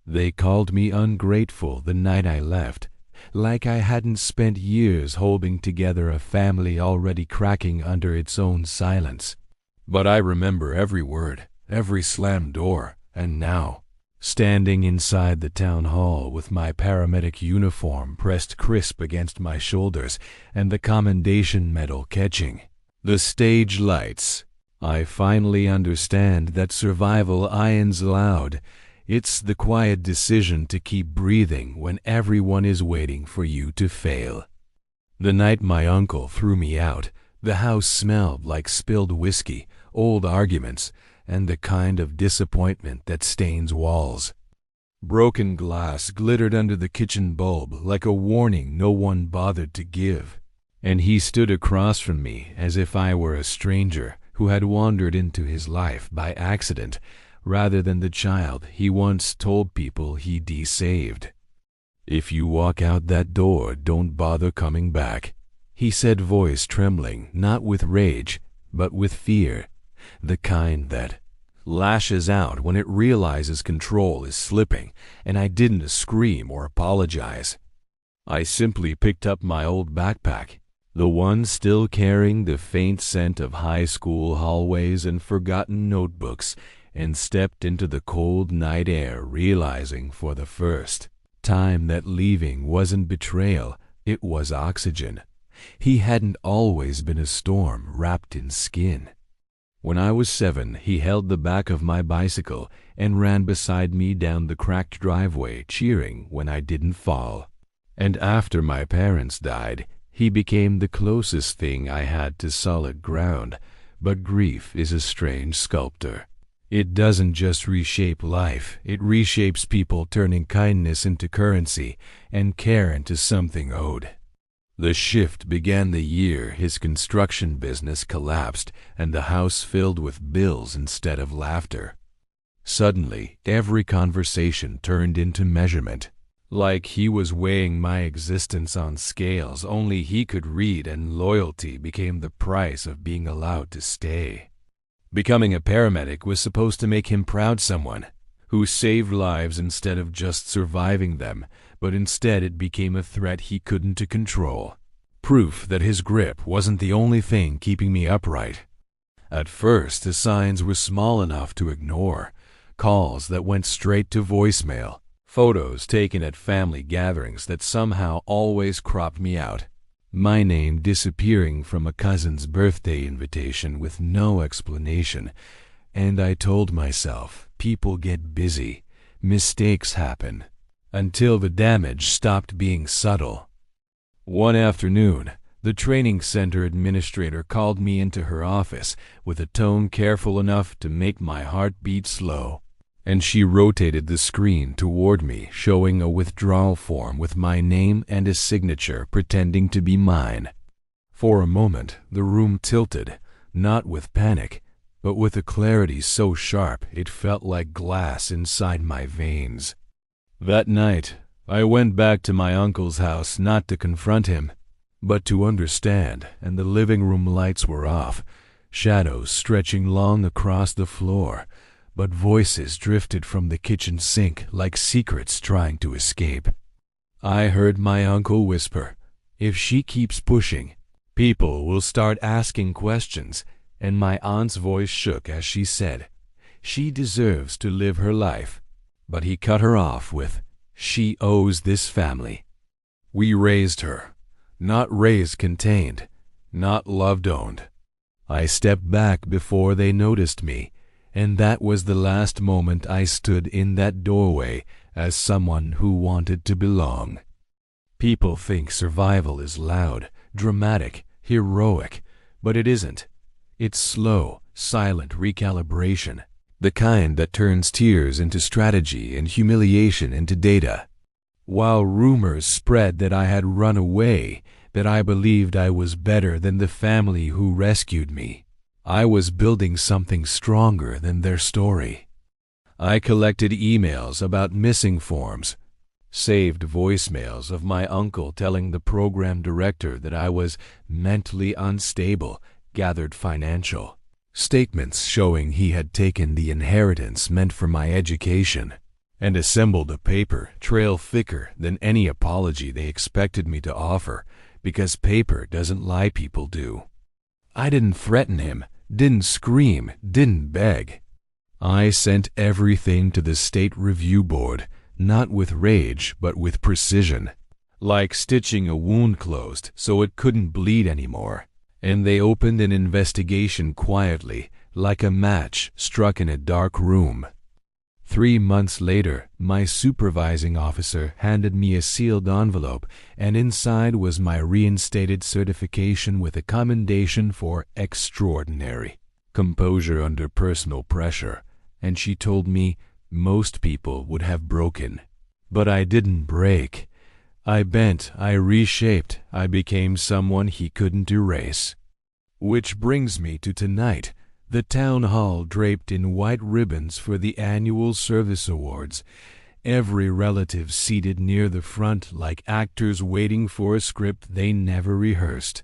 They called me ungrateful the night I left, like I hadn't spent years holding together a family already cracking under its own silence. But I remember every word, every slammed door, and now, standing inside the town hall with my paramedic uniform pressed crisp against my shoulders and the commendation medal catching the stage lights, I finally understand that survival ions loud. It's the quiet decision to keep breathing when everyone is waiting for you to fail. The night my uncle threw me out, the house smelled like spilled whiskey, old arguments, and the kind of disappointment that stains walls. Broken glass glittered under the kitchen bulb like a warning no one bothered to give, and he stood across from me as if I were a stranger who had wandered into his life by accident rather than the child he once told people he'd saved. "If you walk out that door, don't bother coming back," he said, voice trembling, not with rage, but with fear, the kind that lashes out when it realizes control is slipping, and I didn't scream or apologize. I simply picked up my old backpack, the one still carrying the faint scent of high school hallways and forgotten notebooks, and stepped into the cold night air, realizing for the first time that leaving wasn't betrayal, it was oxygen. He hadn't always been a storm wrapped in skin. When I was 7, he held the back of my bicycle and ran beside me down the cracked driveway, cheering when I didn't fall. And after my parents died, he became the closest thing I had to solid ground. But grief is a strange sculptor. It doesn't just reshape life, it reshapes people, turning kindness into currency and care into something owed. The shift began the year his construction business collapsed and the house filled with bills instead of laughter. Suddenly, every conversation turned into measurement, like he was weighing my existence on scales only he could read, and loyalty became the price of being allowed to stay. Becoming a paramedic was supposed to make him proud, someone who saved lives instead of just surviving them, but instead it became a threat he couldn't control. Proof that his grip wasn't the only thing keeping me upright. At first, the signs were small enough to ignore. Calls that went straight to voicemail. Photos taken at family gatherings that somehow always cropped me out. My name disappearing from a cousin's birthday invitation with no explanation. And I told myself, people get busy. Mistakes happen. Until the damage stopped being subtle. One afternoon, the training center administrator called me into her office with a tone careful enough to make my heart beat slow, and she rotated the screen toward me, showing a withdrawal form with my name and a signature pretending to be mine. For a moment, the room tilted, not with panic, but with a clarity so sharp it felt like glass inside my veins. That night, I went back to my uncle's house not to confront him, but to understand, and the living room lights were off, shadows stretching long across the floor, but voices drifted from the kitchen sink like secrets trying to escape. I heard my uncle whisper, "If she keeps pushing, people will start asking questions," and my aunt's voice shook as she said, "She deserves to live her life." But he cut her off with, "She owes this family." We raised her, not raised contained, not loved owned. I stepped back before they noticed me, and that was the last moment I stood in that doorway as someone who wanted to belong. People think survival is loud, dramatic, heroic, but it isn't. It's slow, silent recalibration, the kind that turns tears into strategy and humiliation into data. While rumors spread that I had run away, that I believed I was better than the family who rescued me, I was building something stronger than their story. I collected emails about missing forms, saved voicemails of my uncle telling the program director that I was mentally unstable, gathered financial statements showing he had taken the inheritance meant for my education. and assembled a paper trail thicker than any apology they expected me to offer, because paper doesn't lie, people do. I didn't threaten him, didn't scream, didn't beg. I sent everything to the State Review Board, not with rage, but with precision, like stitching a wound closed so it couldn't bleed anymore. And they opened an investigation quietly, like a match struck in a dark room. 3 months later, my supervising officer handed me a sealed envelope, and inside was my reinstated certification with a commendation for extraordinary composure under personal pressure, and she told me most people would have broken. But I didn't break. I bent, I reshaped, I became someone he couldn't erase. Which brings me to tonight, the town hall draped in white ribbons for the annual service awards, every relative seated near the front like actors waiting for a script they never rehearsed.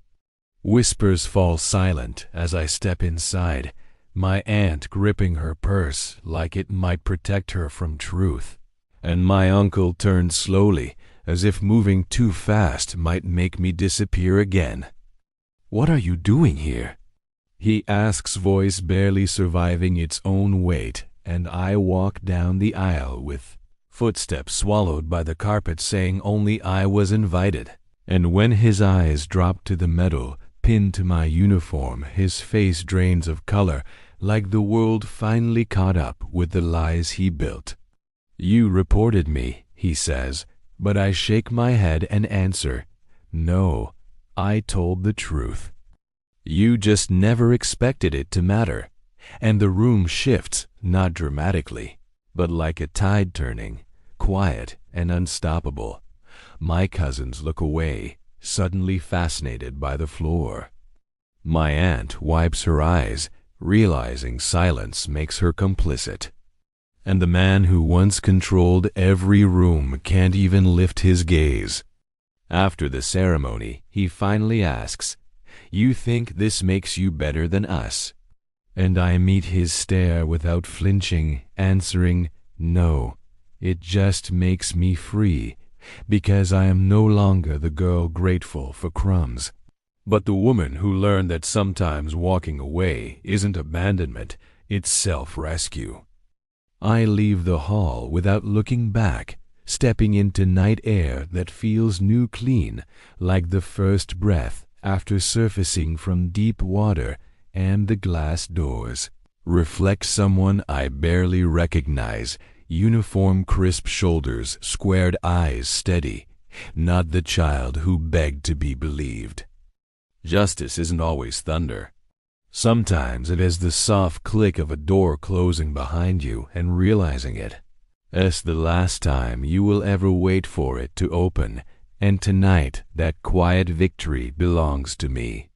Whispers fall silent as I step inside, my aunt gripping her purse like it might protect her from truth, and my uncle turns slowly, as if moving too fast might make me disappear again. "What are you doing here?" he asks, voice barely surviving its own weight, and I walk down the aisle with footsteps swallowed by the carpet saying only I was invited. And when his eyes drop to the medal pinned to my uniform, his face drains of color, like the world finally caught up with the lies he built. "You reported me," he says, but I shake my head and answer, "No, I told the truth. You just never expected it to matter." And the room shifts, not dramatically, but like a tide turning, quiet and unstoppable. My cousins look away, suddenly fascinated by the floor. My aunt wipes her eyes, realizing silence makes her complicit. And the man who once controlled every room can't even lift his gaze. After the ceremony, he finally asks, "You think this makes you better than us?" And I meet his stare without flinching, answering, "No, it just makes me free, because I am no longer the girl grateful for crumbs, but the woman who learned that sometimes walking away isn't abandonment, it's self-rescue." I leave the hall without looking back, stepping into night air that feels new, clean, like the first breath after surfacing from deep water, and the glass doors reflect someone I barely recognize, uniform crisp shoulders, squared eyes steady, not the child who begged to be believed. Justice isn't always thunder. Sometimes it is the soft click of a door closing behind you and realizing it. It's the last time you will ever wait for it to open, and tonight that quiet victory belongs to me.